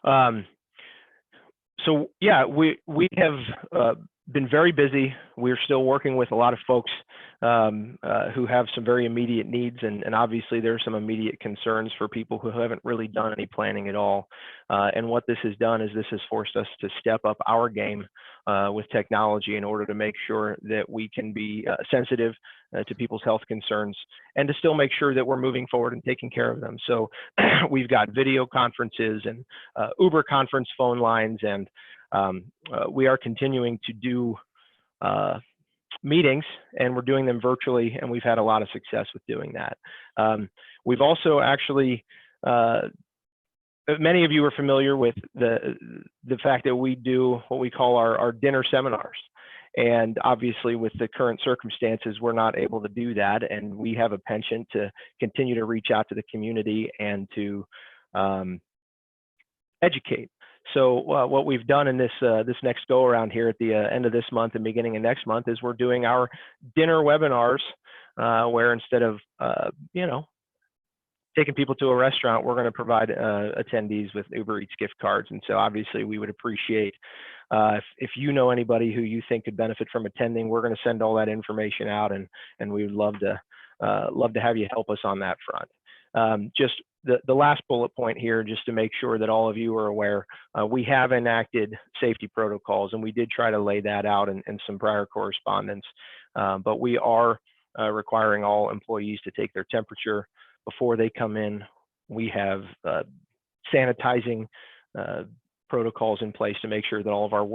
Um, so yeah, we have been very busy. We're still working with a lot of folks who have some very immediate needs, and obviously there are some immediate concerns for people who haven't really done any planning at all. And what this has done is this has forced us to step up our game with technology in order to make sure that we can be sensitive to people's health concerns and to still make sure that we're moving forward and taking care of them. So we've got video conferences and Uber conference phone lines, and we are continuing to do meetings, and we're doing them virtually, and we've had a lot of success with doing that. We've also actually, many of you are familiar with the fact that we do what we call our dinner seminars. And obviously with the current circumstances, we're not able to do that. And we have a penchant to continue to reach out to the community and to educate. So what we've done in this next go around here at the end of this month and beginning of next month is we're doing our dinner webinars where instead of, taking people to a restaurant, we're going to provide attendees with Uber Eats gift cards. And so obviously we would appreciate if you know anybody who you think could benefit from attending, we're going to send all that information out, and we would love to have you help us on that front. Just the last bullet point here, just to make sure that all of you are aware, we have enacted safety protocols, and we did try to lay that out in some prior correspondence, but we are requiring all employees to take their temperature before they come in. We have sanitizing protocols in place to make sure that all of our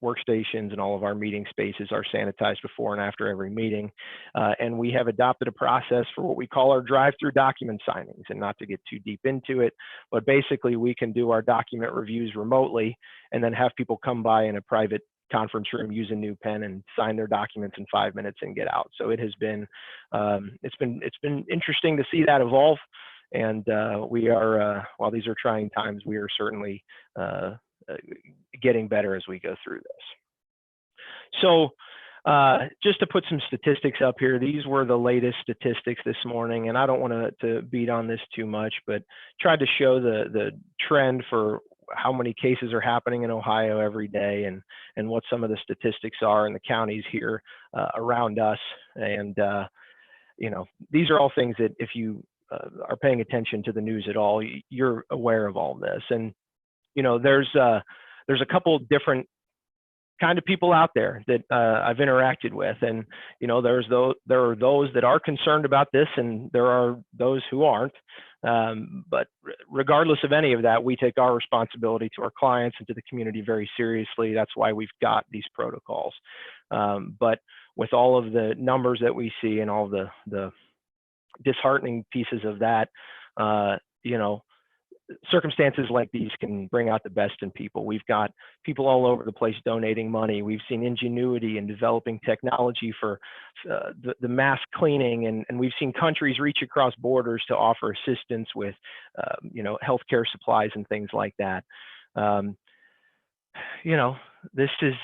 workstations and all of our meeting spaces are sanitized before and after every meeting. And we have adopted a process for what we call our drive-through document signings. And not to get too deep into it, but basically we can do our document reviews remotely and then have people come by in a private conference room, use a new pen, and sign their documents in 5 minutes and get out. So it has been, it's been interesting to see that evolve. And we are, while these are trying times, we are certainly getting better as we go through this. So just to put some statistics up here, these were the latest statistics this morning, and I don't want to beat on this too much, but tried to show the trend for how many cases are happening in Ohio every day, and what some of the statistics are in the counties here around us. And these are all things that if you are paying attention to the news at all, you're aware of all this. And there's a couple different kind of people out there that I've interacted with, and there are those that are concerned about this, and there are those who aren't. But regardless of any of that, we take our responsibility to our clients and to the community very seriously. That's why we've got these protocols. But with all of the numbers that we see and all the disheartening pieces of that, circumstances like these can bring out the best in people. We've got people all over the place donating money. We've seen ingenuity in developing technology for the mass cleaning, and we've seen countries reach across borders to offer assistance with, healthcare supplies and things like that. This is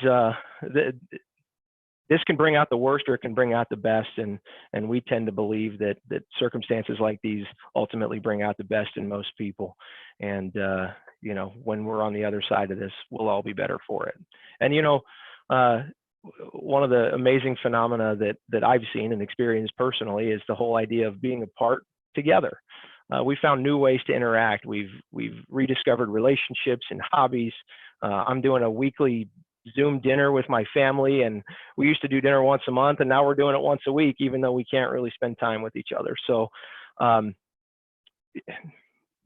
this can bring out the worst, or it can bring out the best, and we tend to believe that circumstances like these ultimately bring out the best in most people. And when we're on the other side of this, we'll all be better for it. And one of the amazing phenomena that I've seen and experienced personally is the whole idea of being apart together. We found new ways to interact. We've rediscovered relationships and hobbies. I'm doing a weekly Zoom dinner with my family, and we used to do dinner once a month, and now we're doing it once a week, even though we can't really spend time with each other. So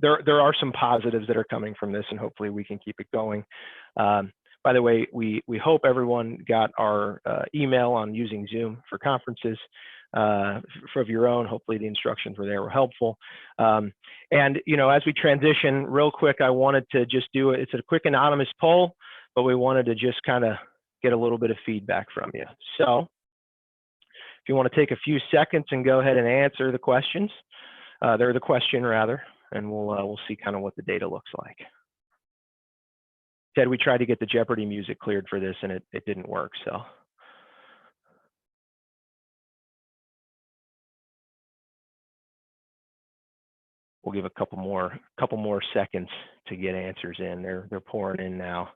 there are some positives that are coming from this, and hopefully we can keep it going. By the way, we hope everyone got our email on using Zoom for conferences. For your own, hopefully the instructions were helpful. And as we transition real quick, I wanted to just do it. It's a quick anonymous poll, but we wanted to just kind of get a little bit of feedback from you. So if you want to take a few seconds and go ahead and answer the questions, the question rather, and we'll see kind of what the data looks like. Ted, we tried to get the Jeopardy music cleared for this, and it didn't work, so. we'll give a couple more seconds to get answers in. They're pouring in now.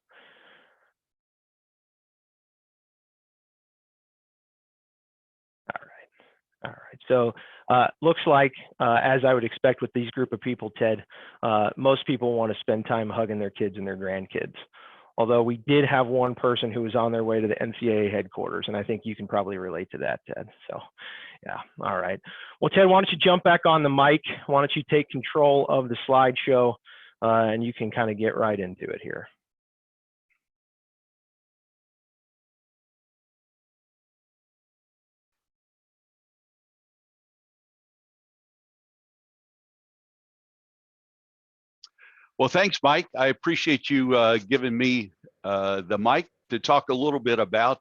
All right. So looks like, as I would expect with these group of people, Ted, most people want to spend time hugging their kids and their grandkids. Although we did have one person who was on their way to the NCAA headquarters, and I think you can probably relate to that, Ted. So, yeah. All right. Well, Ted, why don't you jump back on the mic? Why don't you take control of the slideshow, and you can kind of get right into it here. Well, thanks, Mike. I appreciate you giving me the mic to talk a little bit about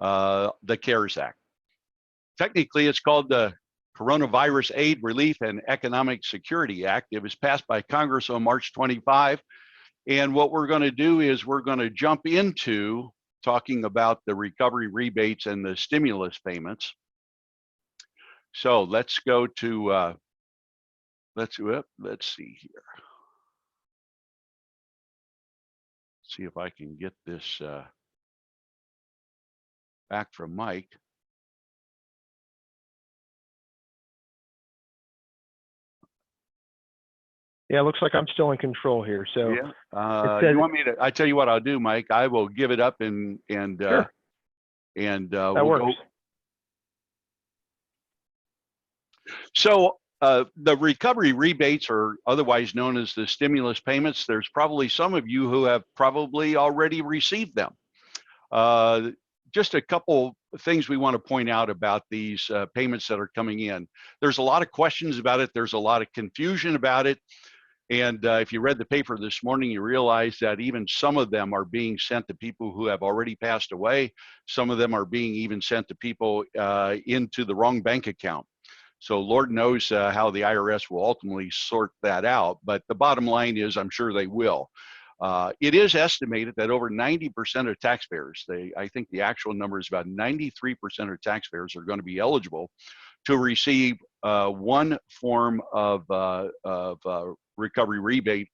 the CARES Act. Technically, it's called the Coronavirus Aid, Relief, and Economic Security Act. It was passed by Congress on March 25. And what we're going to do is we're going to jump into talking about the recovery rebates and the stimulus payments. So let's go to, let's see here. See if I can get this back from Mike. Yeah, it looks like I'm still in control here. So yeah, you want me to? I tell you what I'll do, Mike. I will give it up and sure. That we'll works. Go. So the recovery rebates, or otherwise known as the stimulus payments, there's probably some of you who have probably already received them. Just a couple things we want to point out about these payments that are coming in. There's a lot of questions about it. There's a lot of confusion about it. And if you read the paper this morning, you realize that even some of them are being sent to people who have already passed away. Some of them are being even sent to people into the wrong bank account. So Lord knows how the IRS will ultimately sort that out. But the bottom line is, I'm sure they will. It is estimated that over 90% of taxpayers, I think the actual number is about 93% of taxpayers are going to be eligible to receive one form of recovery rebate.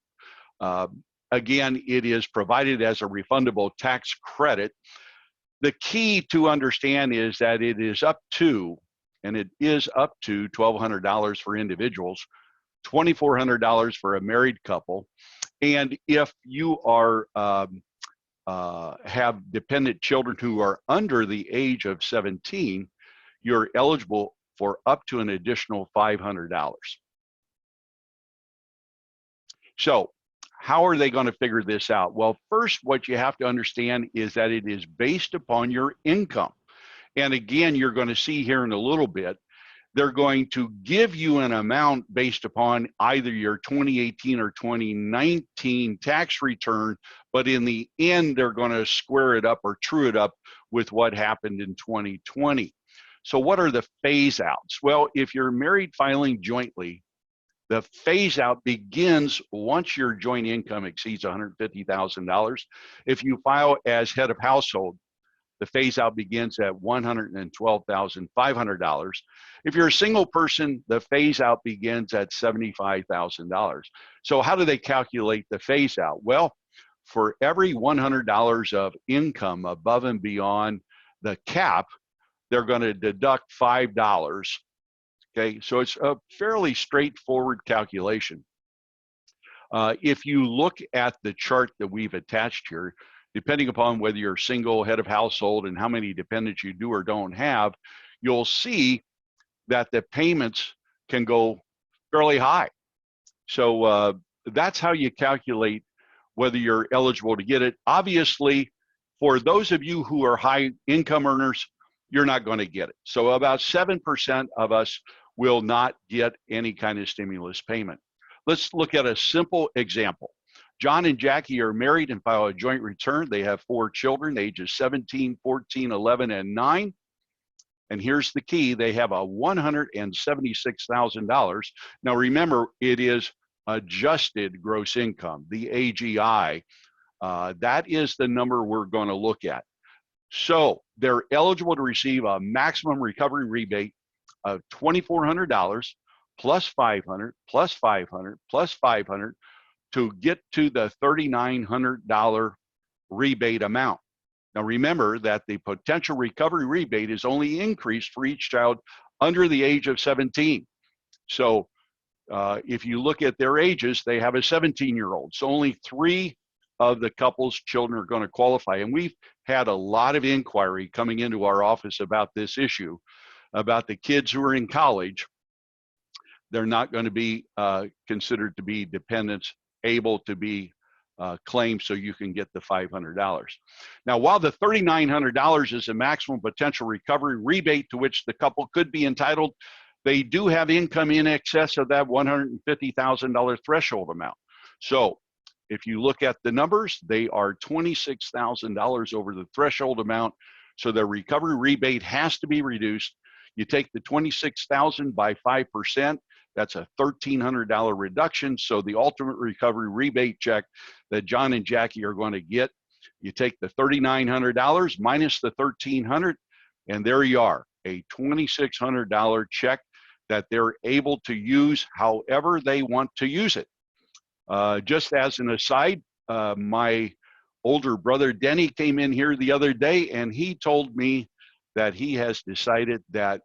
Again, it is provided as a refundable tax credit. The key to understand is that it is up to $1,200 for individuals, $2,400 for a married couple. And if you are have dependent children who are under the age of 17, you're eligible for up to an additional $500. So how are they going to figure this out? Well, first, what you have to understand is that it is based upon your income. And again, you're going to see here in a little bit, they're going to give you an amount based upon either your 2018 or 2019 tax return, but in the end, they're going to square it up or true it up with what happened in 2020. So what are the phase outs? Well, if you're married filing jointly, the phase out begins once your joint income exceeds $150,000. If you file as head of household, the phase out begins at $112,500. If you're a single person, the phase out begins at $75,000. So how do they calculate the phase out? Well, for every $100 of income above and beyond the cap, they're going to deduct $5. Okay, so it's a fairly straightforward calculation. If you look at the chart that we've attached here, depending upon whether you're single, head of household, and how many dependents you do or don't have, you'll see that the payments can go fairly high. So that's how you calculate whether you're eligible to get it. Obviously, for those of you who are high income earners, you're not going to get it. So about 7% of us will not get any kind of stimulus payment. Let's look at a simple example. John and Jackie are married and file a joint return. They have 4 children, ages 17, 14, 11, and 9. And here's the key, they have a $176,000. Now remember, it is adjusted gross income, the AGI. That is the number we're going to look at. So they're eligible to receive a maximum recovery rebate of $2,400 plus 500, plus 500, plus 500 to get to the $3,900 rebate amount. Now remember that the potential recovery rebate is only increased for each child under the age of 17. So if you look at their ages, they have a 17-year-old. So only 3 of the couple's children are going to qualify. And we've had a lot of inquiry coming into our office about this issue, about the kids who are in college. They're not going to be considered to be dependents, able to be claimed, so you can get the $500. Now, while the $3,900 is the maximum potential recovery rebate to which the couple could be entitled, they do have income in excess of that $150,000 threshold amount. So if you look at the numbers, they are $26,000 over the threshold amount. So their recovery rebate has to be reduced. You take the $26,000 by 5%, that's a $1,300 reduction. So the ultimate recovery rebate check that John and Jackie are going to get, you take the $3,900 minus the $1,300, and there you are, a $2,600 check that they're able to use however they want to use it. Just as an aside, my older brother Denny came in here the other day, and he told me that he has decided that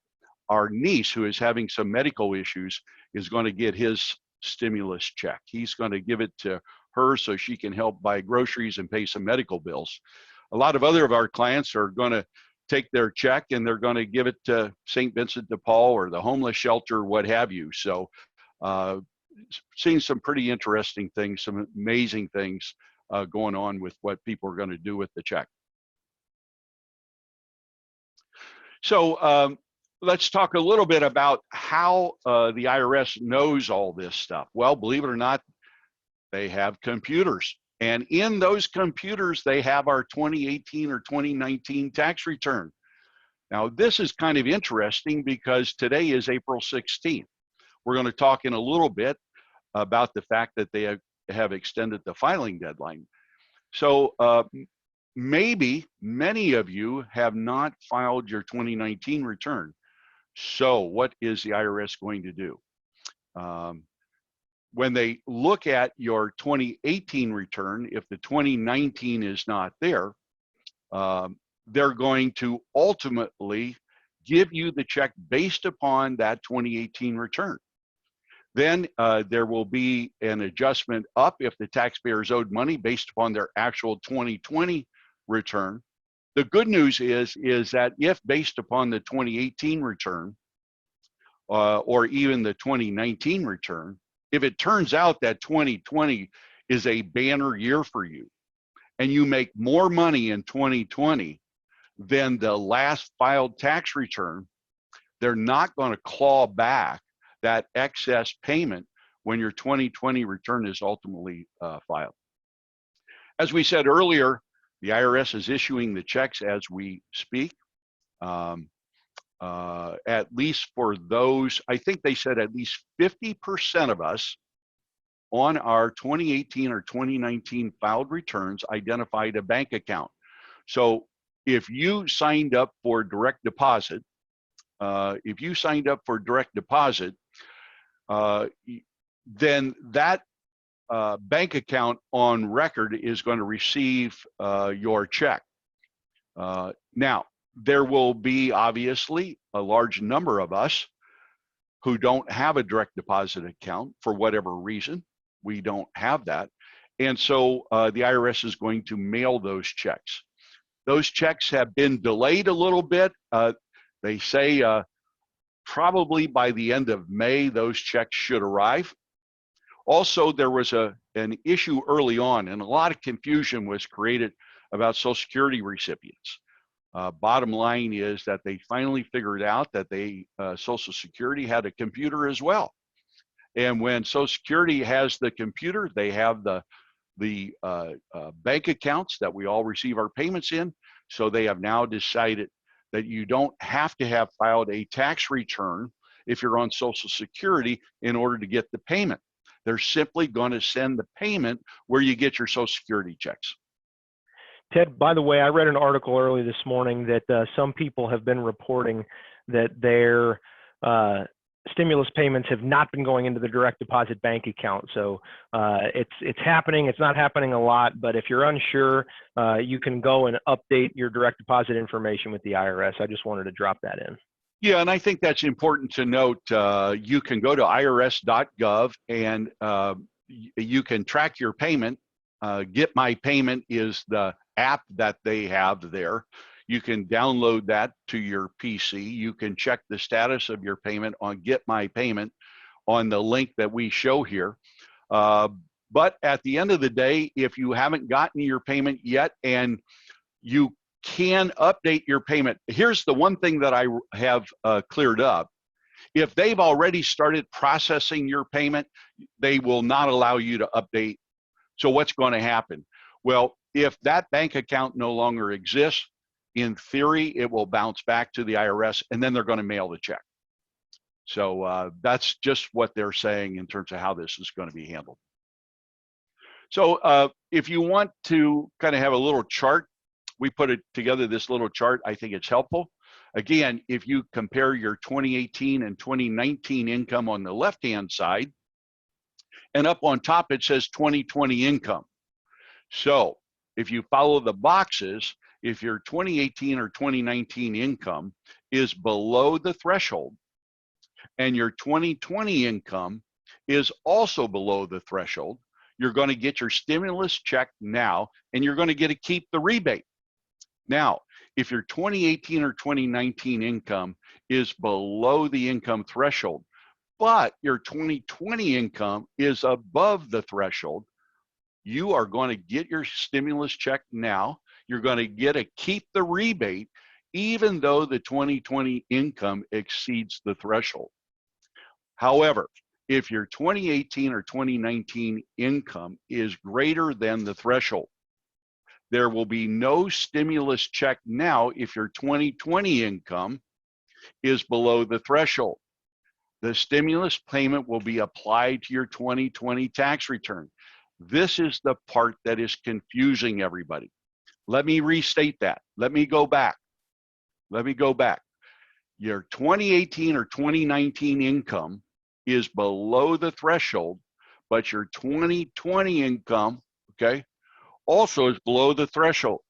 our niece, who is having some medical issues, is going to get his stimulus check. He's going to give it to her so she can help buy groceries and pay some medical bills. A lot of other of our clients are going to take their check and they're going to give it to St. Vincent de Paul or the homeless shelter, what have you. So seeing some pretty interesting things, some amazing things going on with what people are going to do with the check. So let's talk a little bit about how the IRS knows all this stuff. Well, believe it or not, they have computers. And in those computers, they have our 2018 or 2019 tax return. Now, this is kind of interesting because today is April 16th. We're going to talk in a little bit about the fact that they have extended the filing deadline. So maybe many of you have not filed your 2019 return. So what is the IRS going to do? When they look at your 2018 return, if the 2019 is not there, they're going to ultimately give you the check based upon that 2018 return. Then there will be an adjustment up if the taxpayer is owed money based upon their actual 2020 return. The good news is that if based upon the 2018 return or even the 2019 return, if it turns out that 2020 is a banner year for you and you make more money in 2020 than the last filed tax return, they're not going to claw back that excess payment when your 2020 return is ultimately filed. As we said earlier, the IRS is issuing the checks as we speak. At least for those, I think they said at least 50% of us on our 2018 or 2019 filed returns identified a bank account. So if you signed up for direct deposit, then that bank account on record is going to receive your check. Now, there will be obviously a large number of us who don't have a direct deposit account for whatever reason. We don't have that. And so the IRS is going to mail those checks. Those checks have been delayed a little bit. They say probably by the end of May, those checks should arrive. Also, there was an issue early on, and a lot of confusion was created about Social Security recipients. Bottom line is that they finally figured out that Social Security had a computer as well. And when Social Security has the computer, they have the bank accounts that we all receive our payments in. So they have now decided that you don't have to have filed a tax return if you're on Social Security in order to get the payment. They're simply going to send the payment where you get your Social Security checks. Ted, by the way, I read an article early this morning that some people have been reporting that their stimulus payments have not been going into the direct deposit bank account. So it's happening. It's not happening a lot, but if you're unsure, you can go and update your direct deposit information with the IRS. I just wanted to drop that in. Yeah, and I think that's important to note. You can go to irs.gov and you can track your payment. Get My Payment is the app that they have there. You can download that to your PC. You can check the status of your payment on Get My Payment on the link that we show here. But at the end of the day, if you haven't gotten your payment yet and you can update your payment, here's the one thing that I have cleared up. If they've already started processing your payment, they will not allow you to update. So what's going to happen? Well, if that bank account no longer exists, in theory, it will bounce back to the IRS, and then they're going to mail the check. So that's just what they're saying in terms of how this is going to be handled. So if you want to kind of have a little chart, we put it together, this little chart. I think it's helpful. Again, if you compare your 2018 and 2019 income on the left-hand side, and up on top it says 2020 income. So if you follow the boxes, if your 2018 or 2019 income is below the threshold and your 2020 income is also below the threshold, you're going to get your stimulus check now, and you're going to get to keep the rebate. Now, if your 2018 or 2019 income is below the income threshold, but your 2020 income is above the threshold, you are going to get your stimulus check now. You're going to get to keep the rebate, even though the 2020 income exceeds the threshold. However, if your 2018 or 2019 income is greater than the threshold, there will be no stimulus check now if your 2020 income is below the threshold. The stimulus payment will be applied to your 2020 tax return. This is the part that is confusing everybody. Let me restate that. Let me go back. Your 2018 or 2019 income is below the threshold, but your 2020 income, okay, also is below the threshold.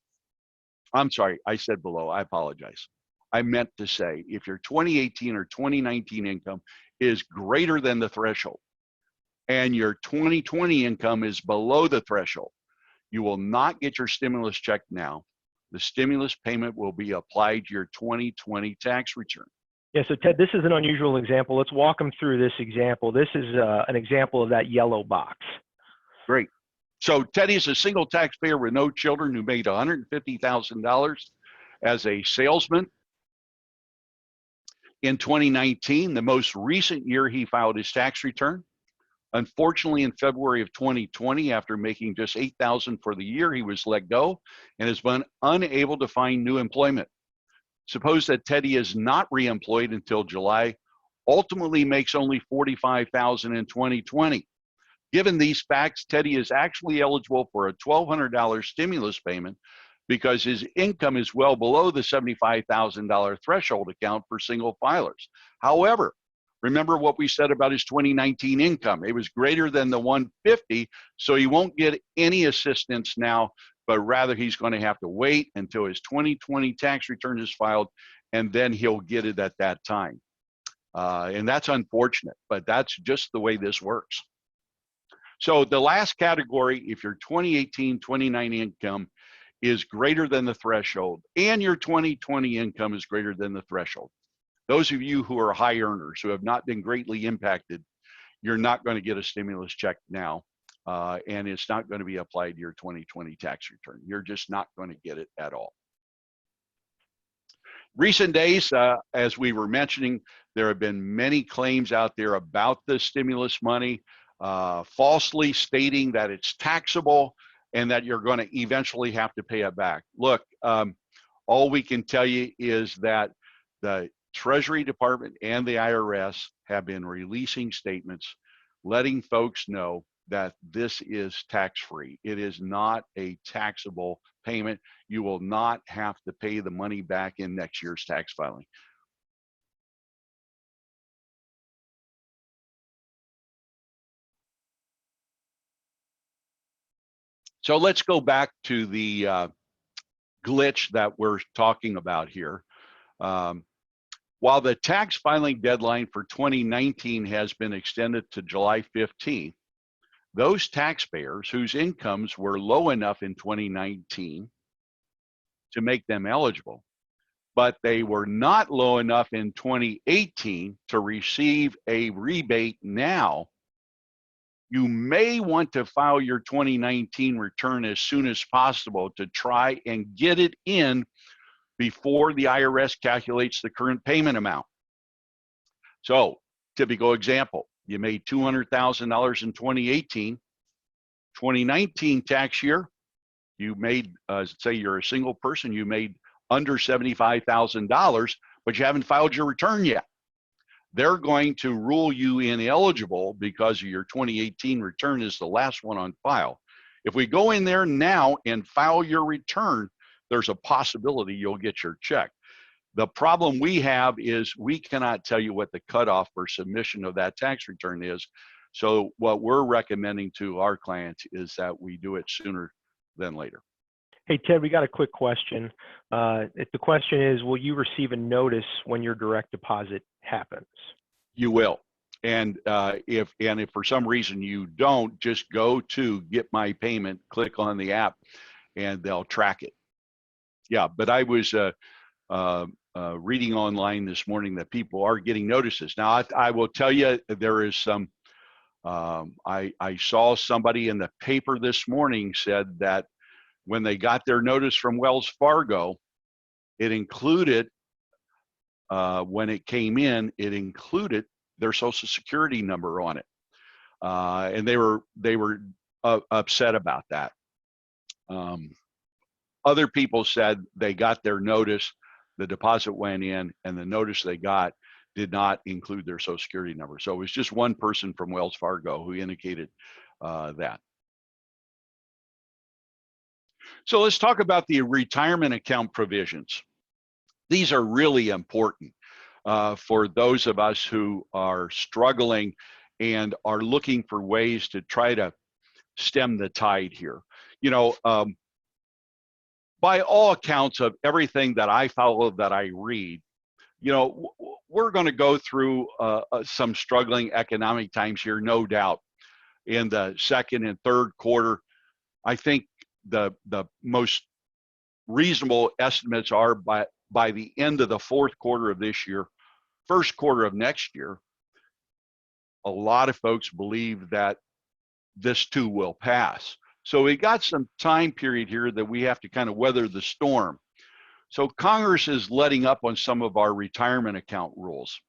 I'm sorry, I said below, I apologize. I meant to say, if your 2018 or 2019 income is greater than the threshold and your 2020 income is below the threshold, you will not get your stimulus check now. The stimulus payment will be applied to your 2020 tax return. Yeah, so Ted, this is an unusual example. Let's walk them through this example. This is an example of that yellow box. Great. So Teddy is a single taxpayer with no children who made $150,000 as a salesman. In 2019, the most recent year he filed his tax return. Unfortunately, in February of 2020, after making just $8,000 for the year, he was let go and has been unable to find new employment. Suppose that Teddy is not reemployed until July, ultimately makes only $45,000 in 2020. Given these facts, Teddy is actually eligible for a $1,200 stimulus payment because his income is well below the $75,000 threshold account for single filers. However, remember what we said about his 2019 income. It was greater than the 150, so he won't get any assistance now, but rather he's going to have to wait until his 2020 tax return is filed, and then he'll get it at that time. And that's unfortunate, but that's just the way this works. So the last category, if your 2018, 2019 income is greater than the threshold and your 2020 income is greater than the threshold, those of you who are high earners who have not been greatly impacted, you're not going to get a stimulus check now, and it's not going to be applied to your 2020 tax return. You're just not going to get it at all. Recent days, as we were mentioning, there have been many claims out there about the stimulus money, falsely stating that it's taxable and that you're going to eventually have to pay it back. Look, all we can tell you is that the Treasury Department and the IRS have been releasing statements letting folks know that this is tax-free. It is not a taxable payment. You will not have to pay the money back in next year's tax filing. So let's go back to the glitch that we're talking about here. While the tax filing deadline for 2019 has been extended to July 15th, those taxpayers whose incomes were low enough in 2019 to make them eligible, but they were not low enough in 2018 to receive a rebate now, you may want to file your 2019 return as soon as possible to try and get it in before the IRS calculates the current payment amount. So, typical example, you made $200,000 in 2018, 2019 tax year, you made, say you're a single person, you made under $75,000, but you haven't filed your return yet. They're going to rule you ineligible because your 2018 return is the last one on file. If we go in there now and file your return, there's a possibility you'll get your check. The problem we have is we cannot tell you what the cutoff for submission of that tax return is. So what we're recommending to our clients is that we do it sooner than later. Hey, Ted, we got a quick question. If the question is, will you receive a notice when your direct deposit happens? You will. And if for some reason you don't, just go to Get My Payment, click on the app, and they'll track it. Yeah, but I was reading online this morning that people are getting notices. Now, I will tell you, there is some, I saw somebody in the paper this morning said that when they got their notice from Wells Fargo, it included, when it came in, it included their Social Security number on it. And they were upset about that. Other people said they got their notice, the deposit went in, and the notice they got did not include their Social Security number. So it was just one person from Wells Fargo who indicated that. So let's talk about the retirement account provisions. These are really important for those of us who are struggling and are looking for ways to try to stem the tide here. You know, by all accounts of everything that I follow, that I read, you know, we're going to go through some struggling economic times here, no doubt. In the second and third quarter, I think the most reasonable estimates are by the end of the fourth quarter of this year, first quarter of next year, a lot of folks believe that this too will pass. So we got some time period here that we have to kind of weather the storm. So Congress is letting up on some of our retirement account rules.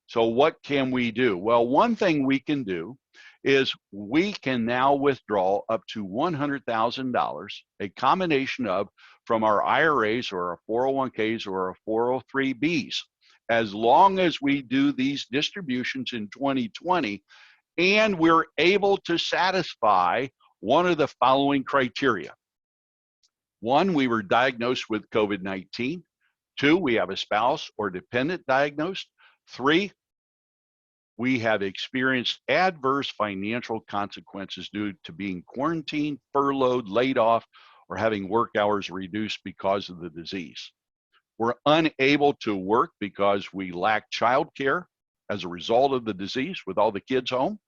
So what can we do? Well, one thing we can do is we can now withdraw up to $100,000, a combination of from our IRAs or our 401ks or our 403bs, as long as we do these distributions in 2020 and we're able to satisfy one of the following criteria. One, we were diagnosed with COVID-19. Two, we have a spouse or dependent diagnosed. Three, we have experienced adverse financial consequences due to being quarantined, furloughed, laid off, or having work hours reduced because of the disease. We're unable to work because we lack childcare as a result of the disease with all the kids home.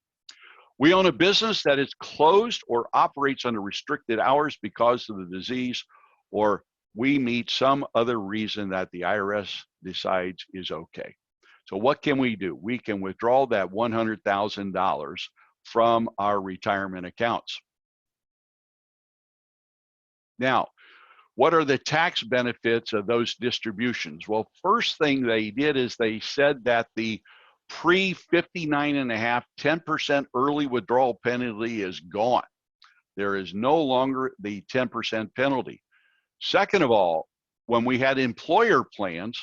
We own a business that is closed or operates under restricted hours because of the disease, or we meet some other reason that the IRS decides is okay. So what can we do? We can withdraw that $100,000 from our retirement accounts. Now, what are the tax benefits of those distributions? Well, first thing they did is they said that the pre-59.5 10% early withdrawal penalty is gone. There is no longer the 10% penalty. Second of all, when we had employer plans,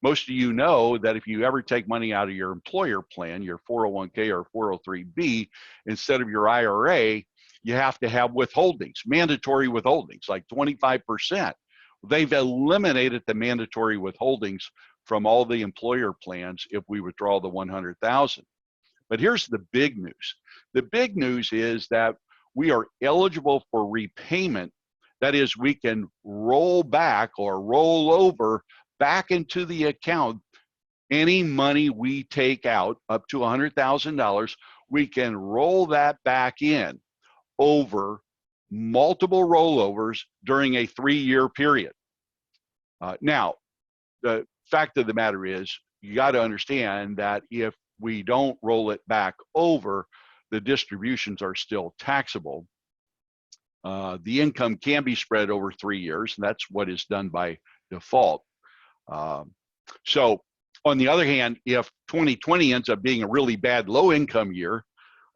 most of you know that if you ever take money out of your employer plan, your 401k or 403b, instead of your IRA, you have to have withholdings, mandatory withholdings, like 25%. They've eliminated the mandatory withholdings from all the employer plans if we withdraw the 100,000. But here's the big news. The big news is that we are eligible for repayment. That is, we can roll back or roll over back into the account any money we take out up to $100,000. We can roll that back in over multiple rollovers during a 3-year period. Now, the fact of the matter is, you got to understand that if we don't roll it back over, the distributions are still taxable. The income can be spread over 3 years, and that's what is done by default. So on the other hand, if 2020 ends up being a really bad low income year,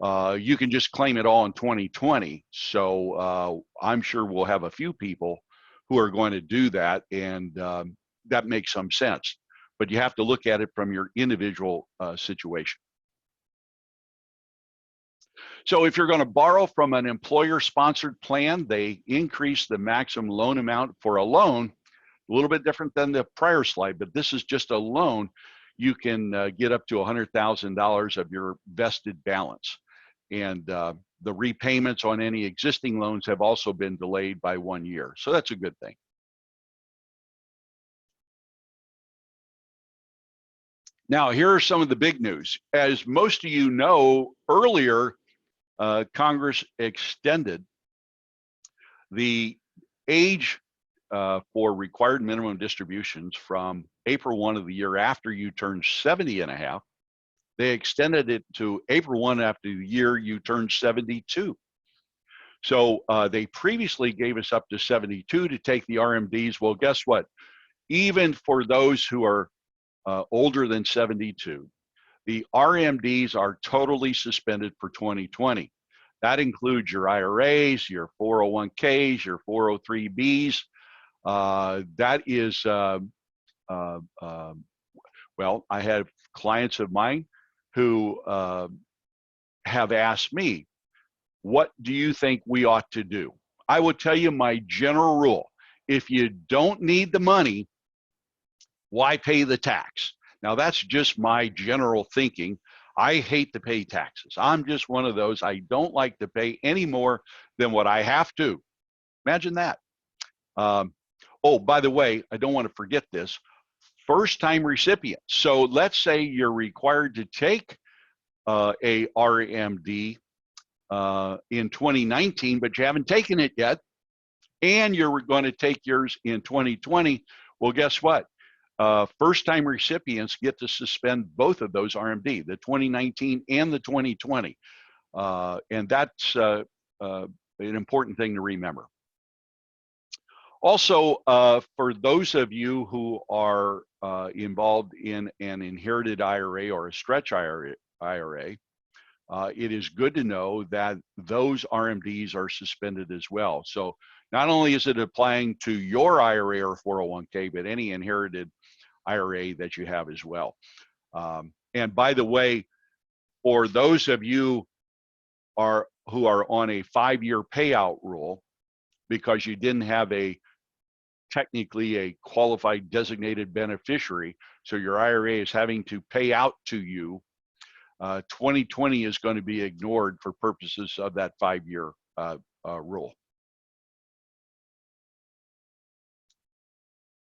you can just claim it all in 2020. So I'm sure we'll have a few people who are going to do that, and that makes some sense. But you have to look at it from your individual situation. So if you're going to borrow from an employer-sponsored plan, they increase the maximum loan amount for a loan, a little bit different than the prior slide, but this is just a loan. You can get up to $100,000 of your vested balance. And the repayments on any existing loans have also been delayed by 1 year. So that's a good thing. Now, here are some of the big news. As most of you know, earlier, Congress extended the age for required minimum distributions from April 1 of the year after you turn 70 and a half. They extended it to April 1 after the year you turn 72. So they previously gave us up to 72 to take the RMDs. Well, guess what? Even for those who are older than 72, the RMDs are totally suspended for 2020. That includes your IRAs, your 401ks, your 403bs. That is, well, I have clients of mine who have asked me, what do you think we ought to do? I will tell you my general rule. If you don't need the money, why pay the tax? Now, that's just my general thinking. I hate to pay taxes. I'm just one of those. I don't like to pay any more than what I have to. Imagine that. Oh, by the way, I don't want to forget this. First-time recipients. So let's say you're required to take a RMD in 2019, but you haven't taken it yet, and you're going to take yours in 2020. Well, guess what? First-time recipients get to suspend both of those RMD, the 2019 and the 2020. And that's an important thing to remember. Also, for those of you who are involved in an inherited IRA or a stretch IRA, it is good to know that those RMDs are suspended as well. So not only is it applying to your IRA or 401k, but any inherited IRA that you have as well. And by the way, for those of you who are on a 5-year payout rule, because you didn't have technically a qualified designated beneficiary, so your IRA is having to pay out to you, 2020 is going to be ignored for purposes of that 5-year rule.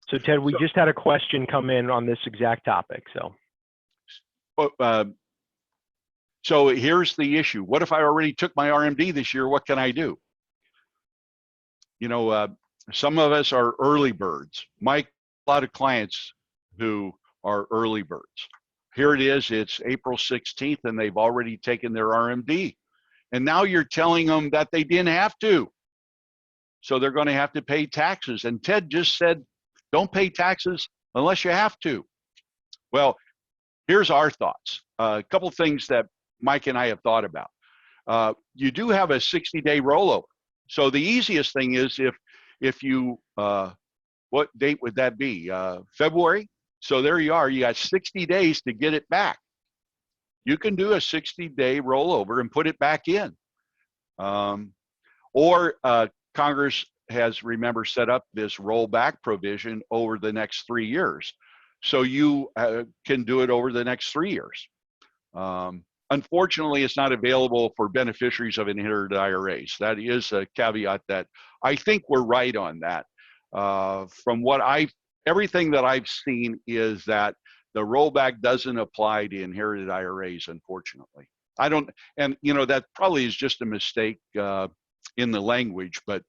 So Ted, we just had a question come in on this exact topic. So here's the issue. What if I already took my RMD this year? What can I do? You know, some of us are early birds. Mike, a lot of clients who are early birds. Here it is, it's April 16th and they've already taken their RMD. And now you're telling them that they didn't have to. So they're going to have to pay taxes. And Ted just said, don't pay taxes unless you have to. Well, here's our thoughts. A couple things that Mike and I have thought about. You do have a 60-day rollover. So the easiest thing is if you, what date would that be? February? So there you are, you got 60 days to get it back. You can do a 60-day rollover and put it back in. Or Congress has, remember, set up this rollback provision over the next 3 years. So you can do it over the next 3 years. Unfortunately, it's not available for beneficiaries of inherited IRAs. That is a caveat that I think we're right on that. From what everything that I've seen is that the rollback doesn't apply to inherited IRAs, unfortunately. I don't, and that probably is just a mistake in the language, but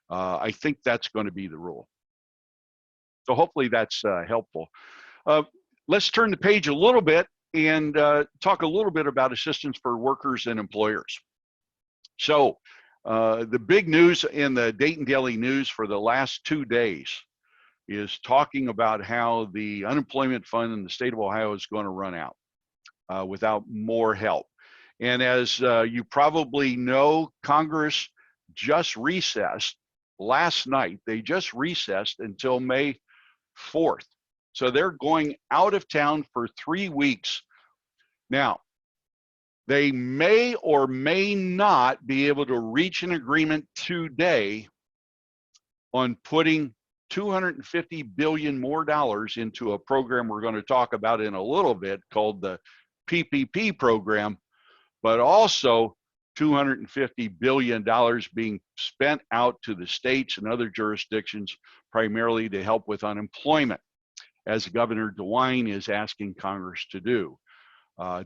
I think that's going to be the rule. So hopefully that's helpful. Let's turn the page a little bit and talk a little bit about assistance for workers and employers. So the big news in the Dayton Daily News for the last 2 days is talking about how the unemployment fund in the state of Ohio is going to run out without more help. And as you probably know, Congress just recessed last night. They just recessed until May 4th. So they're going out of town for 3 weeks. Now, they may or may not be able to reach an agreement today on putting $250 billion more into a program we're going to talk about in a little bit called the PPP program, but also $250 billion being spent out to the states and other jurisdictions, primarily to help with unemployment, as Governor DeWine is asking Congress to do.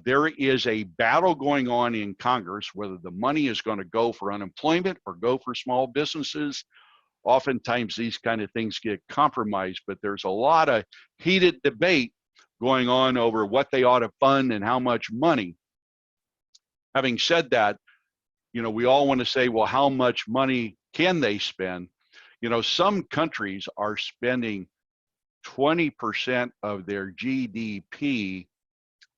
There is a battle going on in Congress whether the money is going to go for unemployment or go for small businesses. Oftentimes these kind of things get compromised, but there's a lot of heated debate going on over what they ought to fund and how much money. Having said that, we all want to say, well, how much money can they spend? Some countries are spending 20% of their GDP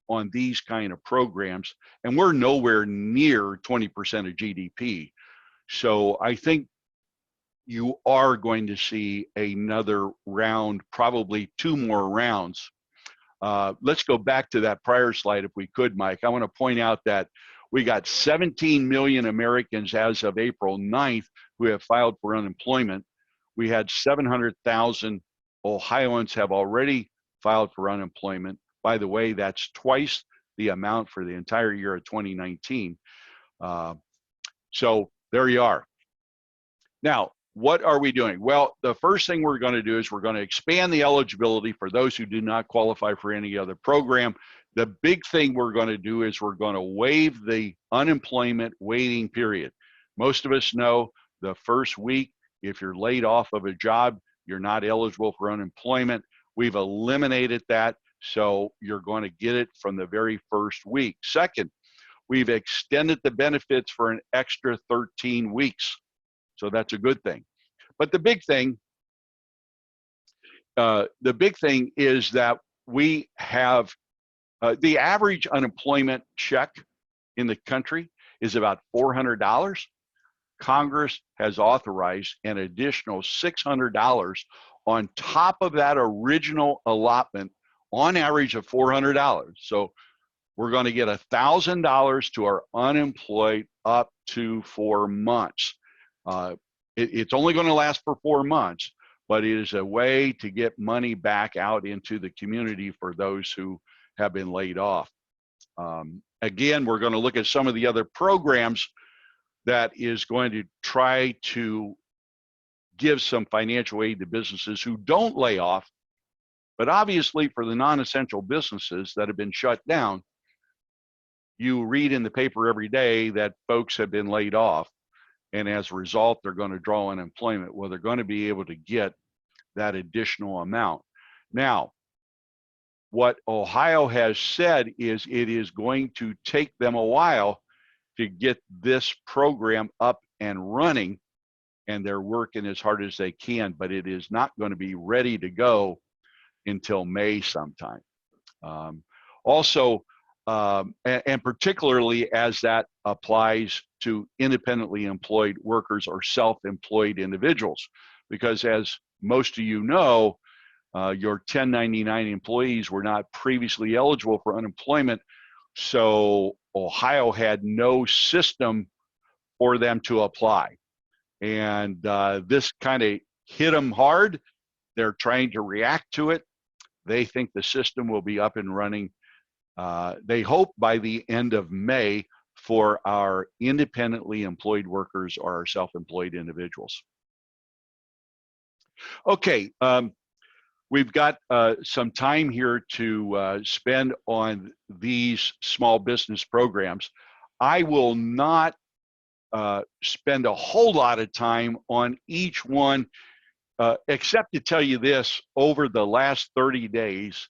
on these kind of programs, and we're nowhere near 20% of GDP. So I think you are going to see another round, probably 2 more rounds. Let's go back to that prior slide if we could, Mike. I want to point out that we got 17 million Americans as of April 9th who have filed for unemployment. We had 700,000 Ohioans have already filed for unemployment. By the way, that's twice the amount for the entire year of 2019. So there you are. Now, what are we doing? Well, the first thing we're going to do is we're going to expand the eligibility for those who do not qualify for any other program. The big thing we're going to do is we're going to waive the unemployment waiting period. Most of us know the first week, if you're laid off of a job, you're not eligible for unemployment. We've eliminated that, so you're going to get it from the very first week. Second, we've extended the benefits for an extra 13 weeks. So that's a good thing. But the big thing is that we have the average unemployment check in the country is about $400. Congress has authorized an additional $600 on top of that original allotment, on average of $400. So we're going to get $1,000 to our unemployed up to 4 months. It's only going to last for 4 months, but it is a way to get money back out into the community for those who have been laid off. Again, we're going to look at some of the other programs that is going to try to give some financial aid to businesses who don't lay off. But obviously for the non-essential businesses that have been shut down, you read in the paper every day that folks have been laid off. And as a result, they're going to draw unemployment. Well, they're going to be able to get that additional amount. Now, what Ohio has said is it is going to take them a while to get this program up and running, and they're working as hard as they can, but it is not going to be ready to go until May sometime. And particularly as that applies to independently employed workers or self-employed individuals, because as most of you know, your 1099 employees were not previously eligible for unemployment, so Ohio had no system for them to apply. And this kind of hit them hard. They're trying to react to it. They think the system will be up and running They hope by the end of May for our independently employed workers or our self-employed individuals. Okay, we've got some time here to spend on these small business programs. I will not spend a whole lot of time on each one, except to tell you this: over the last 30 days,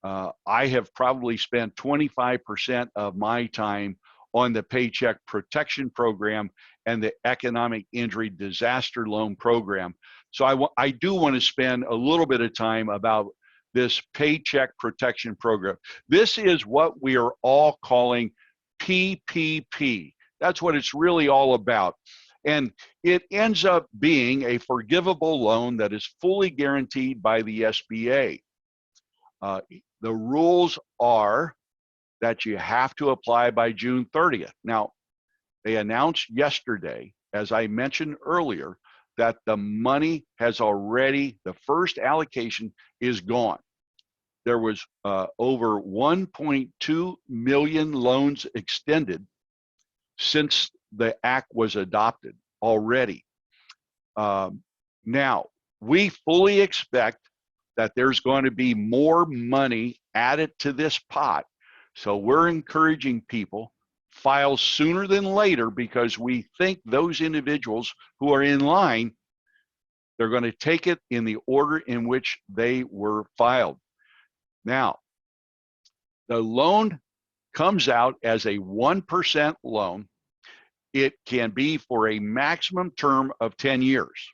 I have probably spent 25% of my time on the Paycheck Protection Program and the Economic Injury Disaster Loan Program. So I do want to spend a little bit of time about this Paycheck Protection Program. This is what we are all calling PPP. That's what it's really all about. And it ends up being a forgivable loan that is fully guaranteed by the SBA. The rules are that you have to apply by June 30th. Now, they announced yesterday, as I mentioned earlier, that the money has already, the first allocation is gone. There was over 1.2 million loans extended since the act was adopted already. Now, we fully expect that there's going to be more money added to this pot. So we're encouraging people file sooner than later, because we think those individuals who are in line, they're going to take it in the order in which they were filed. Now, the loan comes out as a 1% loan. It can be for a maximum term of 10 years.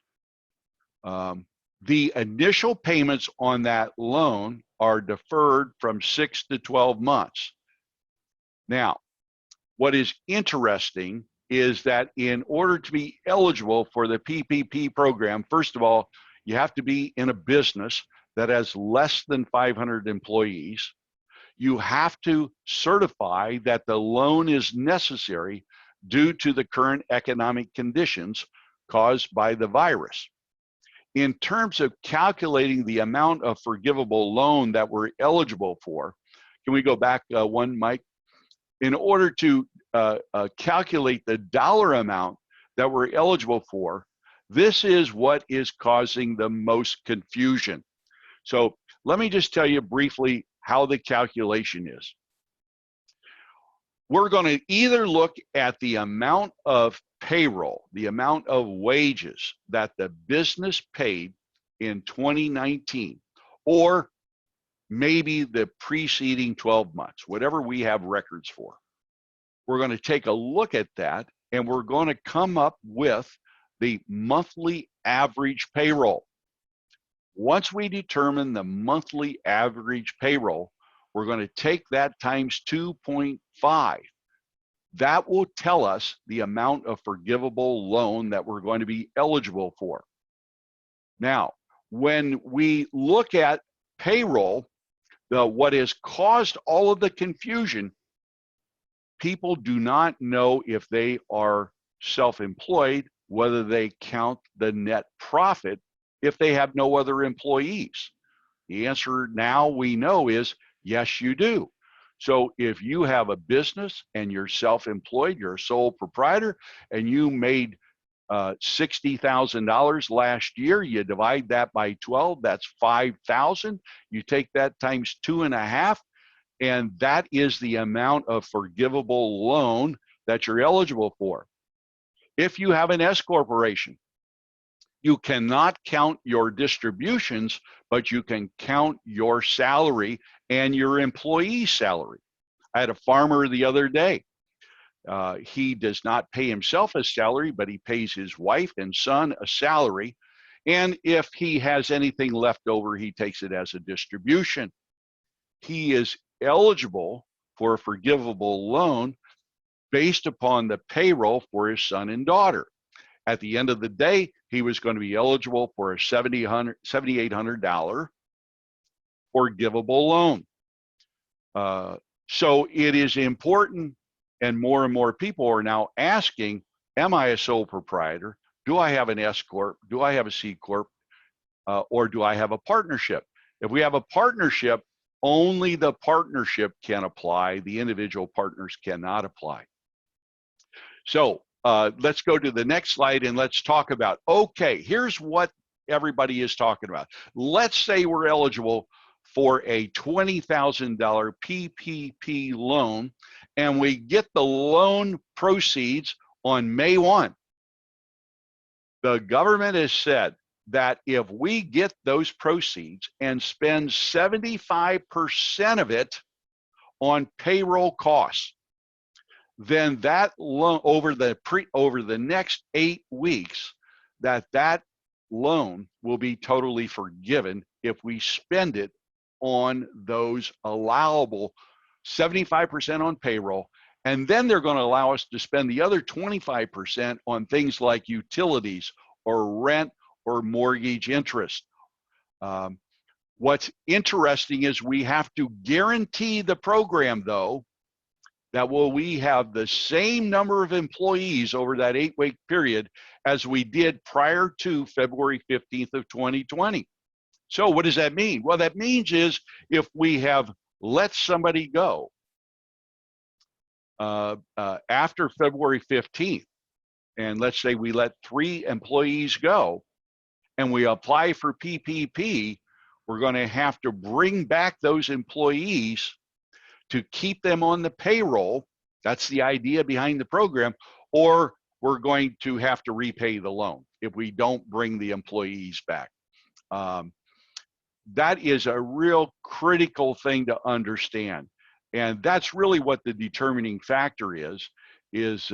The initial payments on that loan are deferred from 6 to 12 months. Now, what is interesting is that in order to be eligible for the PPP program, first of all, you have to be in a business that has less than 500 employees. You have to certify that the loan is necessary due to the current economic conditions caused by the virus. In terms of calculating the amount of forgivable loan that we're eligible for, can we go back one, Mike? In order to calculate the dollar amount that we're eligible for, this is what is causing the most confusion. So let me just tell you briefly how the calculation is. We're going to either look at the amount of payroll, the amount of wages that the business paid in 2019, or maybe the preceding 12 months, whatever we have records for. We're going to take a look at that, and we're going to come up with the monthly average payroll. Once we determine the monthly average payroll, we're going to take that times 2.5. That will tell us the amount of forgivable loan that we're going to be eligible for. Now, when we look at payroll, what has caused all of the confusion, people do not know if they are self-employed, whether they count the net profit if they have no other employees. The answer now we know is yes, you do. So if you have a business and you're self-employed, you're a sole proprietor, and you made $60,000 last year, you divide that by 12, that's 5,000. You take that times 2.5, and that is the amount of forgivable loan that you're eligible for. If you have an S corporation, you cannot count your distributions, but you can count your salary and your employee's salary. I had a farmer the other day. He does not pay himself a salary, but he pays his wife and son a salary. And if he has anything left over, he takes it as a distribution. He is eligible for a forgivable loan based upon the payroll for his son and daughter. At the end of the day, he was going to be eligible for a $7,800 forgivable loan. So it is important, and more people are now asking, am I a sole proprietor? Do I have an S Corp? Do I have a C Corp? Or do I have a partnership? If we have a partnership, only the partnership can apply. The individual partners cannot apply. So let's go to the next slide and let's talk about, okay, here's what everybody is talking about. Let's say we're eligible for a $20,000 PPP loan and we get the loan proceeds on May 1. The government has said that if we get those proceeds and spend 75% of it on payroll costs, then that loan over the next 8 weeks, that loan will be totally forgiven if we spend it on those allowable 75% on payroll. And then they're going to allow us to spend the other 25% on things like utilities or rent or mortgage interest. What's interesting is we have to guarantee the program, though, that we have the same number of employees over that 8-week period as we did prior to February 15th of 2020. So what does that mean? Well, that means is if we have let somebody go after February 15th, and let's say we let 3 employees go and we apply for PPP, we're going to have to bring back those employees to keep them on the payroll. That's the idea behind the program, or we're going to have to repay the loan if we don't bring the employees back. That is a real critical thing to understand. And that's really what the determining factor is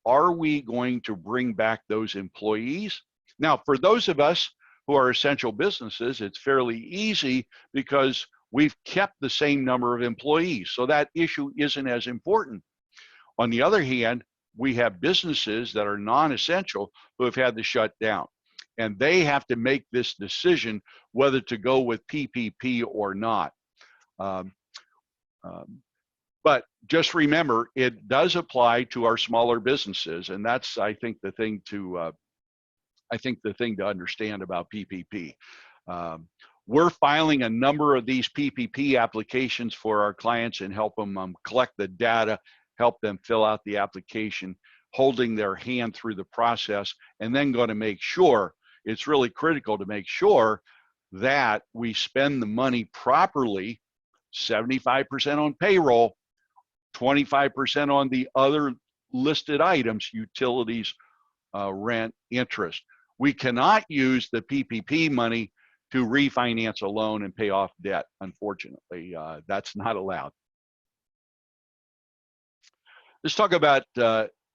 are we going to bring back those employees? Now, for those of us who are essential businesses, it's fairly easy because we've kept the same number of employees, so that issue isn't as important. On the other hand, we have businesses that are non-essential who have had to shut down, and they have to make this decision whether to go with PPP or not. But just remember, it does apply to our smaller businesses, and that's, I think, the thing to understand about PPP. We're filing a number of these PPP applications for our clients and help them collect the data, help them fill out the application, holding their hand through the process, and then going to make sure, it's really critical to make sure that we spend the money properly, 75% on payroll, 25% on the other listed items, utilities, rent, interest. We cannot use the PPP money to refinance a loan and pay off debt. Unfortunately, that's not allowed. Let's talk about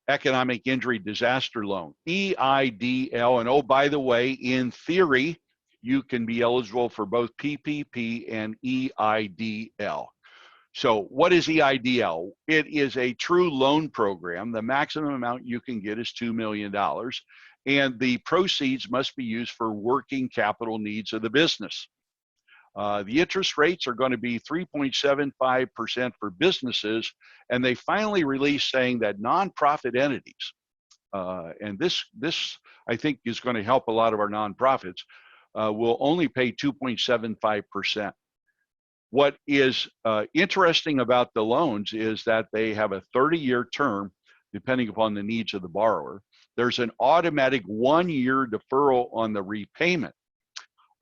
economic injury disaster loan, EIDL. And oh, by the way, in theory, you can be eligible for both PPP and EIDL. So what is EIDL? It is a true loan program. The maximum amount you can get is $2 million. And the proceeds must be used for working capital needs of the business. The interest rates are going to be 3.75% for businesses, and they finally released saying that nonprofit entities, and this I think is going to help a lot of our nonprofits, will only pay 2.75%. What is interesting about the loans is that they have a 30-year term, depending upon the needs of the borrower. There's an automatic 1-year deferral on the repayment.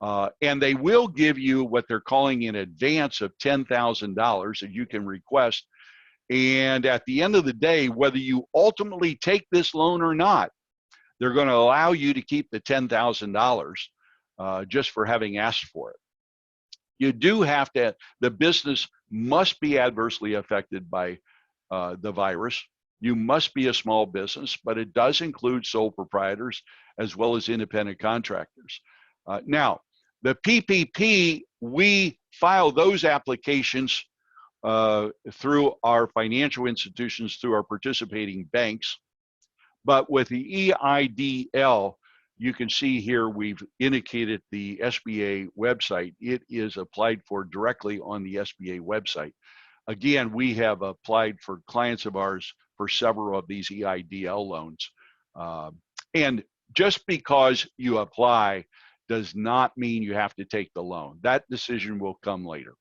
And they will give you what they're calling an advance of $10,000 that you can request. And at the end of the day, whether you ultimately take this loan or not, they're going to allow you to keep the $10,000 just for having asked for it. You do have to, the business must be adversely affected by the virus. You must be a small business, but it does include sole proprietors as well as independent contractors. Now, the PPP, we file those applications through our financial institutions, through our participating banks. But with the EIDL, you can see here we've indicated the SBA website. It is applied for directly on the SBA website. Again, we have applied for clients of ours for several of these EIDL loans. And just because you apply does not mean you have to take the loan. That decision will come later.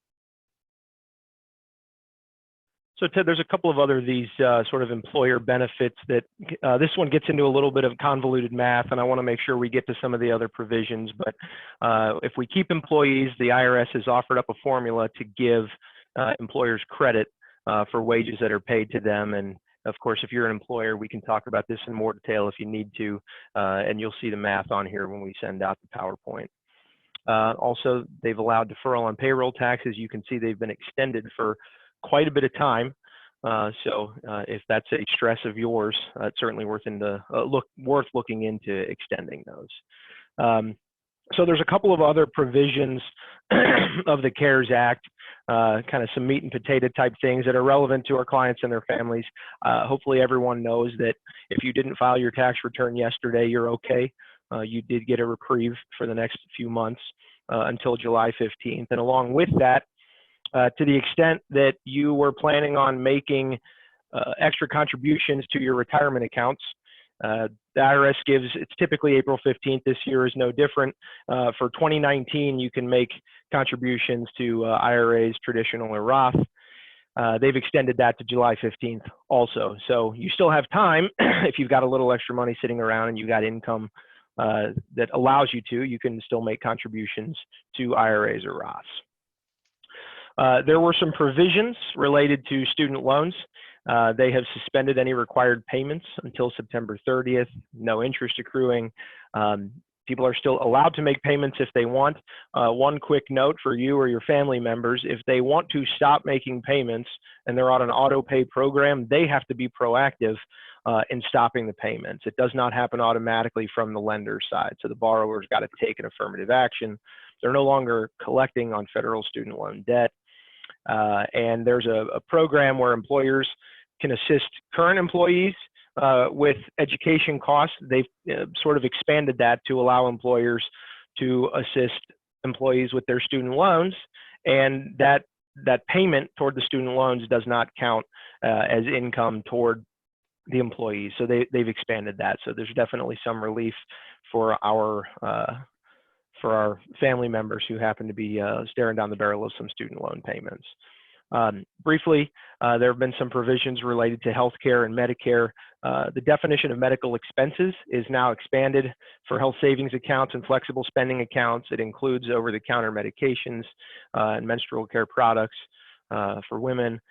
So Ted, there's a couple of other these sort of employer benefits that this one gets into a little bit of convoluted math, and I want to make sure we get to some of the other provisions. But if we keep employees, the IRS has offered up a formula to give employers credit for wages that are paid to them. And of course, if you're an employer, we can talk about this in more detail if you need to, and you'll see the math on here when we send out the PowerPoint. Also, they've allowed deferral on payroll taxes. You can see they've been extended for quite a bit of time. So if that's a stress of yours, it's certainly worth looking into extending those. So there's a couple of other provisions of the CARES Act, kind of some meat and potato type things that are relevant to our clients and their families. Hopefully everyone knows that if you didn't file your tax return yesterday, you're okay. You did get a reprieve for the next few months until July 15th. And along with that, to the extent that you were planning on making extra contributions to your retirement accounts, the IRS gives, it's typically April 15th, this year is no different. For 2019, you can make contributions to IRAs, traditional or Roth. They've extended that to July 15th also. So you still have time if you've got a little extra money sitting around and you've got income that allows you to, you can still make contributions to IRAs or Roths. There were some provisions related to student loans. They have suspended any required payments until September 30th, no interest accruing. People are still allowed to make payments if they want. One quick note for you or your family members, if they want to stop making payments and they're on an auto pay program, they have to be proactive in stopping the payments. It does not happen automatically from the lender's side. So the borrower's got to take an affirmative action. They're no longer collecting on federal student loan debt. And there's a program where employers can assist current employees with education costs. They've sort of expanded that to allow employers to assist employees with their student loans, and that payment toward the student loans does not count as income toward the employees. So they've expanded that. So there's definitely some relief for our family members who happen to be staring down the barrel of some student loan payments. Briefly, there have been some provisions related to healthcare and Medicare. The definition of medical expenses is now expanded for health savings accounts and flexible spending accounts. It includes over-the-counter medications and menstrual care products for women.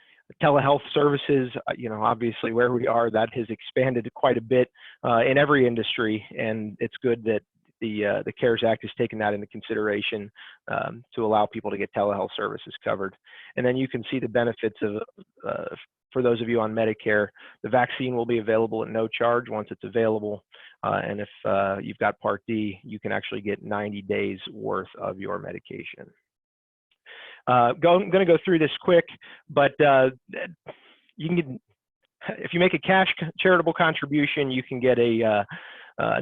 Telehealth services, obviously where we are, that has expanded quite a bit in every industry, and it's good that the CARES Act has taken that into consideration to allow people to get telehealth services covered. And then you can see the benefits of, for those of you on Medicare, the vaccine will be available at no charge once it's available. And if you've got Part D, you can actually get 90 days worth of your medication. I'm going to go through this quick, but you can get, if you make a cash charitable contribution, you can get a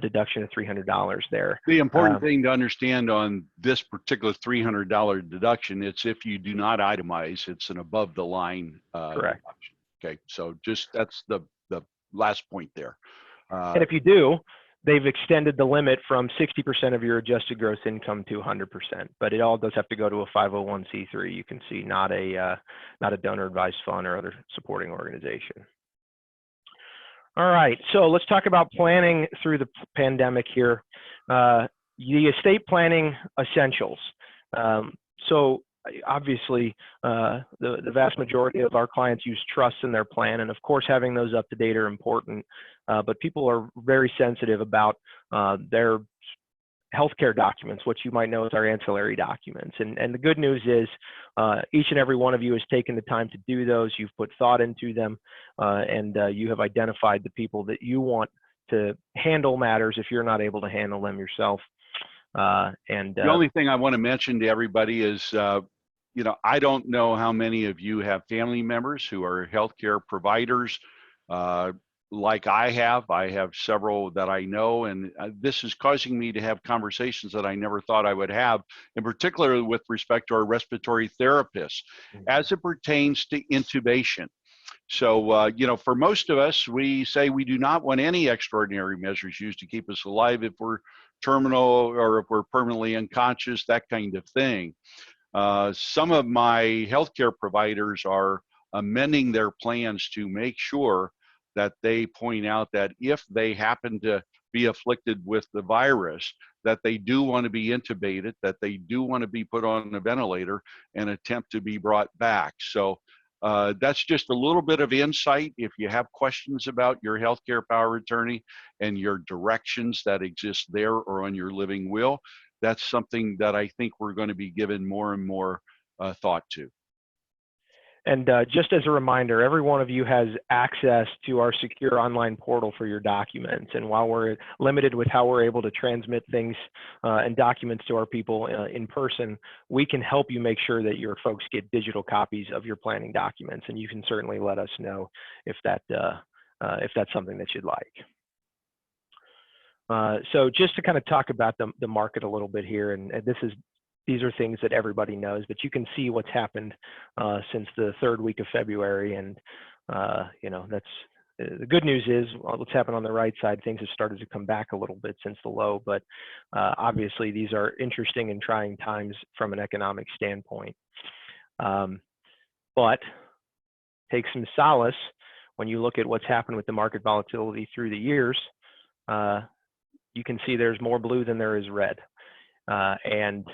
deduction of $300 there. The important thing to understand on this particular $300 deduction, it's if you do not itemize, it's an above the line correct. deduction. Okay, so just that's the last point there. And if you do, they've extended the limit from 60% of your adjusted gross income to 100%, but it all does have to go to a 501c3. You can see not a donor advised fund or other supporting organization. All right, so let's talk about planning through the pandemic here. The estate planning essentials. So obviously, the vast majority of our clients use trusts in their plan, and of course, having those up to date are important. But people are very sensitive about their healthcare documents, what you might know as our ancillary documents. And the good news is each and every one of you has taken the time to do those. You've put thought into them, and you have identified the people that you want to handle matters if you're not able to handle them yourself. The only thing I want to mention to everybody is, I don't know how many of you have family members who are healthcare providers. Like I have several that I know, and this is causing me to have conversations that I never thought I would have, in particular with respect to our respiratory therapists, as it pertains to intubation. So, for most of us, we say we do not want any extraordinary measures used to keep us alive if we're terminal or if we're permanently unconscious, that kind of thing. Some of my healthcare providers are amending their plans to make sure that they point out that if they happen to be afflicted with the virus, that they do want to be intubated, that they do want to be put on a ventilator and attempt to be brought back. So that's just a little bit of insight. If you have questions about your healthcare power of attorney and your directions that exist there or on your living will, that's something that I think we're going to be given more and more thought to. And just as a reminder, every one of you has access to our secure online portal for your documents. And while we're limited with how we're able to transmit things and documents to our people in person, we can help you make sure that your folks get digital copies of your planning documents. And you can certainly let us know if that's something that you'd like. So just to kind of talk about the market a little bit here, and these are things that everybody knows, but you can see what's happened since the third week of February. And, you know, that's the good news is what's happened on the right side, things have started to come back a little bit since the low, but obviously these are interesting and trying times from an economic standpoint. But take some solace when you look at what's happened with the market volatility through the years. You can see there's more blue than there is red. And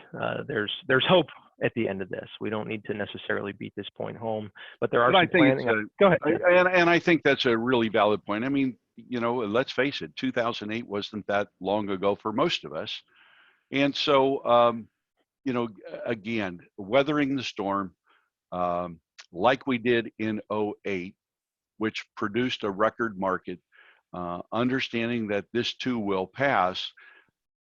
there's hope at the end of this. We don't need to necessarily beat this point home, but there are some planning. Go ahead. And I think that's a really valid point. I mean, you know, let's face it, 2008 wasn't that long ago for most of us. And so, you know, again, weathering the storm, like we did in 08, which produced a record market, understanding that this too will pass.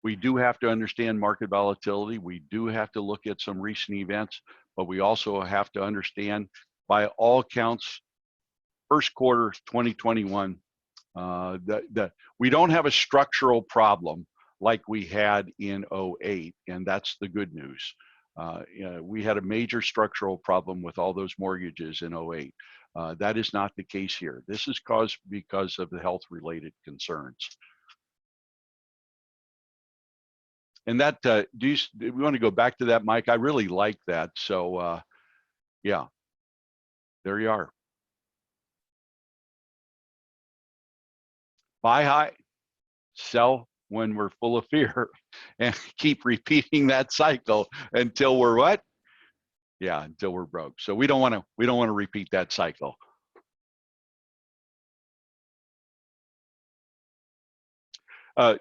We do have to understand market volatility. We do have to look at some recent events, but we also have to understand, by all counts, first quarter 2021, we don't have a structural problem like we had in 08, and that's the good news. You know, we had a major structural problem with all those mortgages in 08. That is not the case here. This is caused because of the health-related concerns. And that, do we want to go back to that, Mike? I really like that. So, yeah, there you are. Buy high, sell when we're full of fear, and keep repeating that cycle until we're what? Yeah, until we're broke. So we don't want to repeat that cycle.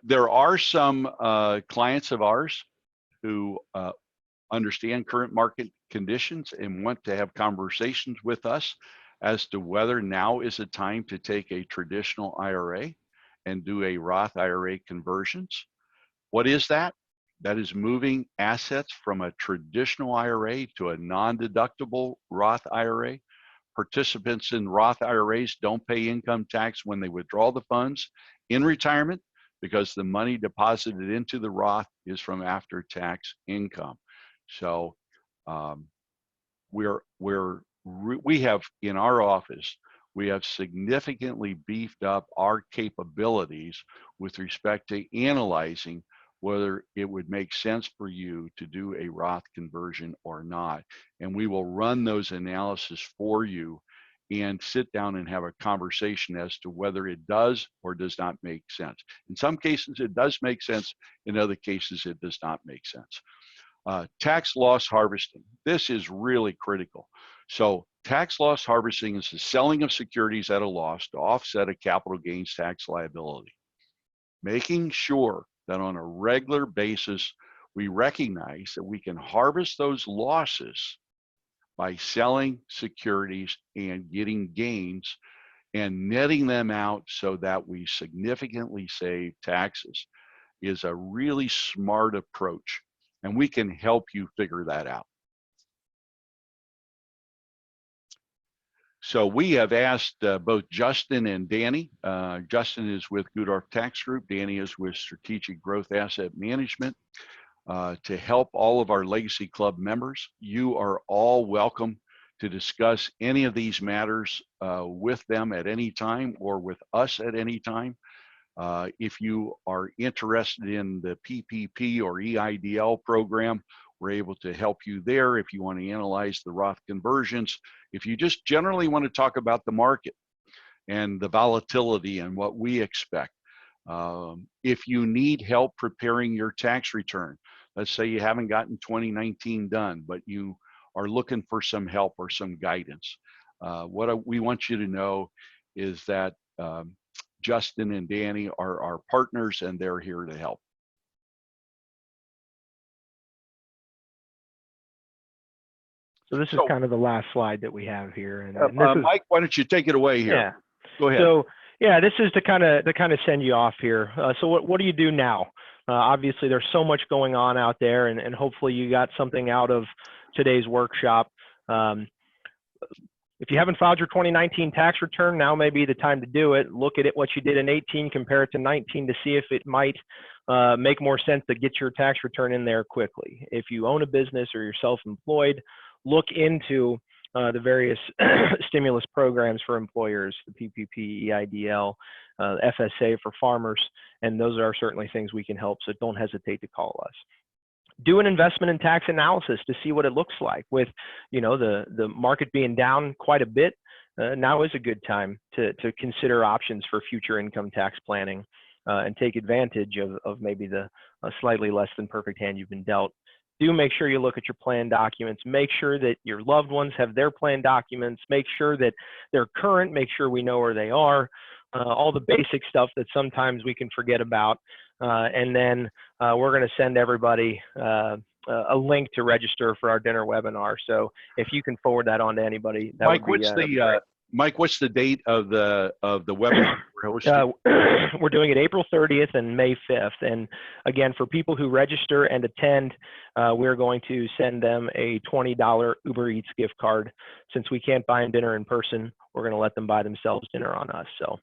There are some clients of ours who understand current market conditions and want to have conversations with us as to whether now is a time to take a traditional IRA and do a Roth IRA conversions. What is that? That is moving assets from a traditional IRA to a non-deductible Roth IRA. Participants in Roth IRAs don't pay income tax when they withdraw the funds in retirement, because the money deposited into the Roth is from after-tax income. So we have in our office, we have significantly beefed up our capabilities with respect to analyzing whether it would make sense for you to do a Roth conversion or not. And we will run those analysis for you and sit down and have a conversation as to whether it does or does not make sense. In some cases, it does make sense. In other cases, it does not make sense. Tax loss harvesting. This is really critical. So tax loss harvesting is the selling of securities at a loss to offset a capital gains tax liability. Making sure that on a regular basis, we recognize that we can harvest those losses by selling securities and getting gains and netting them out so that we significantly save taxes is a really smart approach, and we can help you figure that out. So we have asked both Justin and Danny. Justin is with Gudorf Tax Group. Danny is with Strategic Growth Asset Management. To help all of our Legacy Club members. You are all welcome to discuss any of these matters with them at any time or with us at any time. If you are interested in the PPP or EIDL program, We're able to help you there if you want to analyze the Roth conversions. If you just generally want to talk about the market and the volatility and what we expect. If you need help preparing your tax return, let's say you haven't gotten 2019 done, but you are looking for some help or some guidance. What we want you to know is that Justin and Danny are our partners and they're here to help. So this is kind of the last slide that we have here. And this is, Mike, why don't you take it away here? Yeah. Go ahead. So yeah, this is to kind of send you off here. So what do you do now? Obviously, there's so much going on out there, and hopefully you got something out of today's workshop. If you haven't filed your 2019 tax return, now may be the time to do it. Look at it, what you did in 18, compare it to 19 to see if it might make more sense to get your tax return in there quickly. If you own a business or you're self-employed, look into the various stimulus programs for employers, the PPP, EIDL, FSA for farmers, and those are certainly things we can help, so don't hesitate to call us. Do an investment and tax analysis to see what it looks like. With the market being down quite a bit, now is a good time to consider options for future income tax planning and take advantage of maybe the slightly less than perfect hand you've been dealt. Do make sure you look at your plan documents. Make sure that your loved ones have their plan documents. Make sure that they're current. Make sure we know where they are. All the basic stuff that sometimes we can forget about. And then we're going to send everybody a link to register for our dinner webinar. So if you can forward that on to anybody, that Mike, would be, Mike, what's the date of the webinar? We're doing it April 30th and May 5th. And again, for people who register and attend, we're going to send them a $20 Uber Eats gift card. Since we can't buy them dinner in person, we're going to let them buy themselves dinner on us. So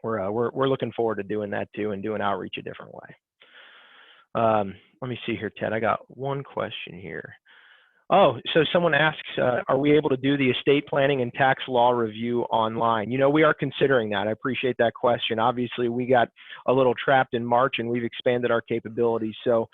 we're looking forward to doing that too, and doing outreach a different way. Let me see here, Ted. I got one question here. Oh, so someone asks, are we able to do the estate planning and tax law review online? We are considering that. I appreciate that question. Obviously, we got a little trapped in March and we've expanded our capabilities. So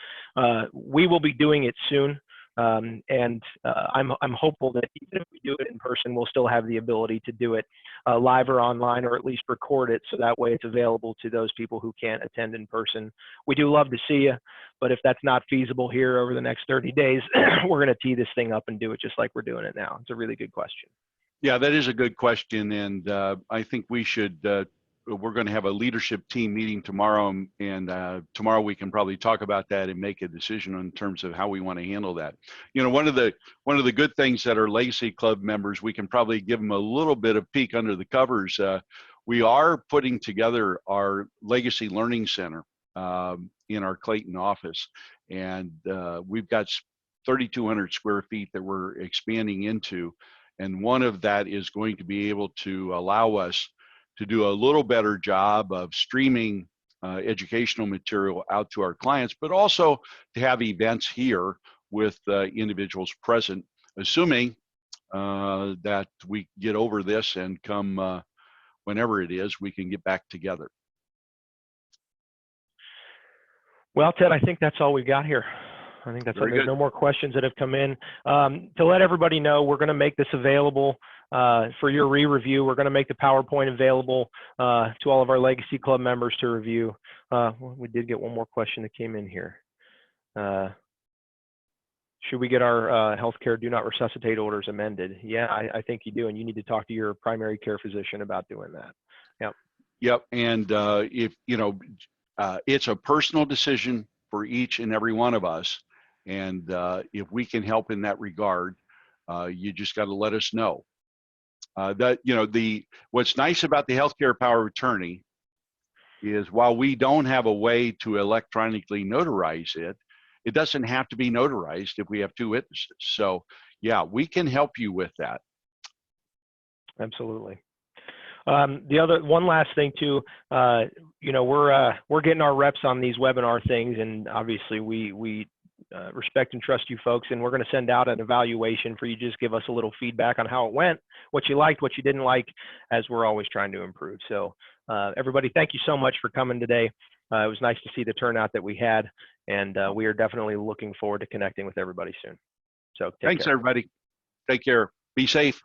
we will be doing it soon. And I'm hopeful that even if we do it in person, we'll still have the ability to do it live or online, or at least record it, so that way it's available to those people who can't attend in person. We do love to see you, but if that's not feasible here over the next 30 days, we're going to tee this thing up and do it just like we're doing it now. It's a really good question. Yeah, that is a good question, and I think we should. We're going to have a leadership team meeting tomorrow, and tomorrow we can probably talk about that and make a decision in terms of how we want to handle that. One of the good things that our Legacy Club members, we can probably give them a little bit of peek under the covers. We are putting together our Legacy Learning Center in our Clayton office, and we've got 3,200 square feet that we're expanding into, and one of that is going to be able to allow us to do a little better job of streaming educational material out to our clients, but also to have events here with individuals present, assuming that we get over this and come whenever it is, we can get back together. Well, Ted, I think that's all we got here. I think that's all. There's no more questions that have come in. To let everybody know, we're going to make this available for your re-review. We're going to make the PowerPoint available to all of our Legacy Club members to review. We did get one more question that came in here. Should we get our healthcare do not resuscitate orders amended? Yeah, I think you do, and you need to talk to your primary care physician about doing that. Yep. Yep, and if it's a personal decision for each and every one of us, and if we can help in that regard, you just got to let us know. What's nice about the healthcare power of attorney is, while we don't have a way to electronically notarize it, it doesn't have to be notarized if we have two witnesses. So yeah, we can help you with that. Absolutely. One last thing too, we're getting our reps on these webinar things, and obviously we respect and trust you folks, and we're going to send out an evaluation for you. Just give us a little feedback on how it went, what you liked, what you didn't like, as we're always trying to improve. So everybody, thank you so much for coming today. It was nice to see the turnout that we had, And we are definitely looking forward to connecting with everybody soon. So take Thanks, care. everybody. Take care. Be safe.